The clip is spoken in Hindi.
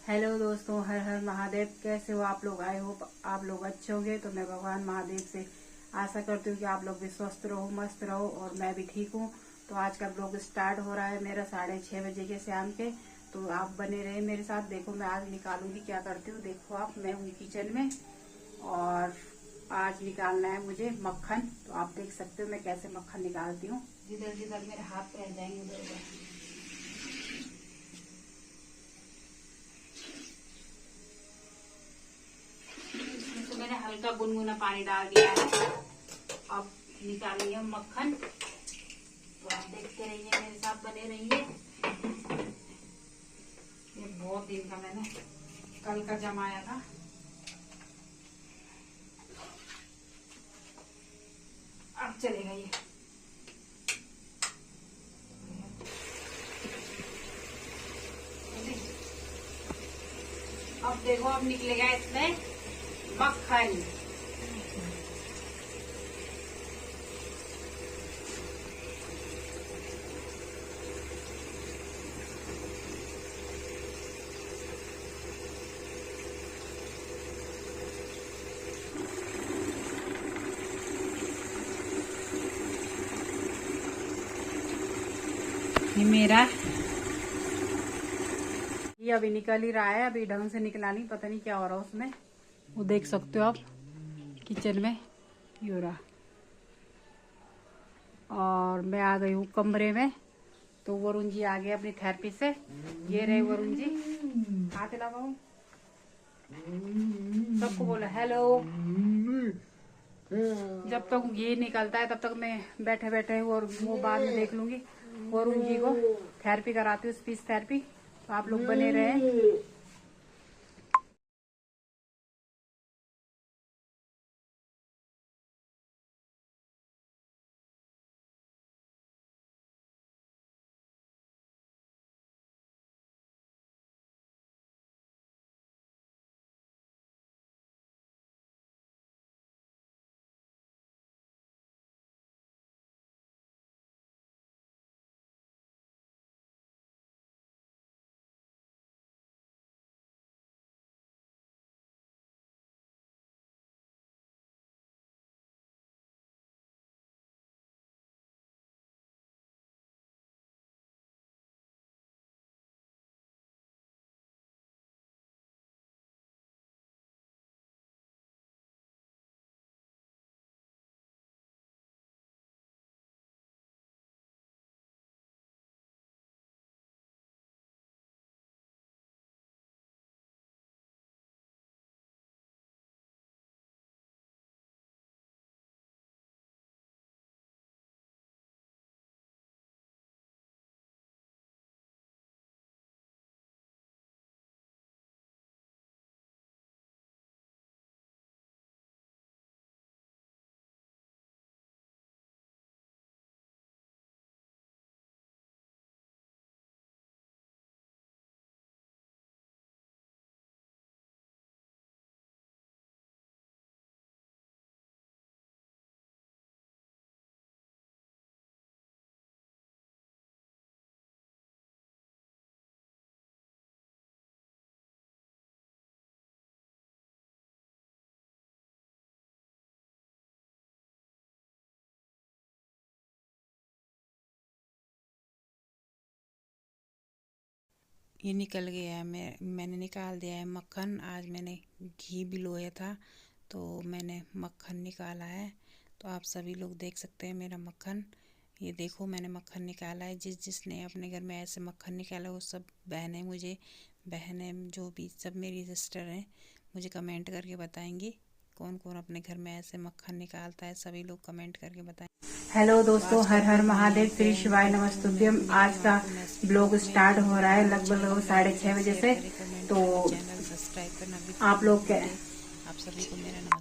हेलो दोस्तों, हर हर महादेव। कैसे हो आप लोग? आए हो आप लोग अच्छे होंगे। तो मैं भगवान महादेव से आशा करती हूँ कि आप लोग भी स्वस्थ रहो, मस्त रहो और मैं भी ठीक हूँ। तो आज का ब्लॉग स्टार्ट हो रहा है मेरा 6:30 बजे के शाम के। तो आप बने रहे मेरे साथ। देखो मैं आज निकालूंगी क्या करती हूँ। देखो आप, मैं हूँ किचन में और आज निकालना है मुझे मक्खन। तो आप देख सकते हो मैं कैसे मक्खन निकालती हूँ। जिधर जिधर मेरे हाथ रह जाएंगे उधर उधर। तो मैंने हल्का गुनगुना पानी डाल दिया है। अब निकालिए हम मक्खन। तो आप देखते रहिए, मेरे साथ बने रहिए। ये बहुत दिन का मैंने कल का जमाया था। अब चलेगा ये। अब देखो, अब निकलेगा इसमें मक्खन। ये मेरा ये अभी निकल ही रहा है। अभी ढंग से निकला नहीं, पता नहीं क्या हो रहा है उसमें। वो देख सकते हो आप किचन में। ये हो रहा। और मैं आ गई हूँ कमरे में। तो वरुण जी आ गए अपनी थेरेपी से। ये रहे वरुण जी। हाथ लगाओ, सबको बोला हेलो। जब तक ये निकलता है तब तक मैं बैठे बैठे और वो बाद में देख लूंगी। वरुण जी को थेरेपी कराती हूँ, स्पीच थेरेपी। तो आप लोग बने रहे। ये निकल गया है। मैंने निकाल दिया है मक्खन। आज मैंने घी भिगोया था तो मैंने मक्खन निकाला है। तो आप सभी लोग देख सकते हैं मेरा मक्खन। ये देखो मैंने मक्खन निकाला है। जिसने अपने घर में ऐसे मक्खन निकाला वो सब बहनें जो भी सब मेरी सिस्टर हैं, मुझे कमेंट करके बताएंगी कौन कौन अपने घर में ऐसे मक्खन निकालता है। सभी लोग कमेंट करके बताएं। हेलो दोस्तों, हर हर महादेव, श्री शिवाय नमस्तुभ्यम। आज का ब्लॉग स्टार्ट हो रहा है लगभग 6:30 बजे से। तो चैनल सब्सक्राइब करना भी आप लोग क्या आप सभी को मेरा नमस्कार।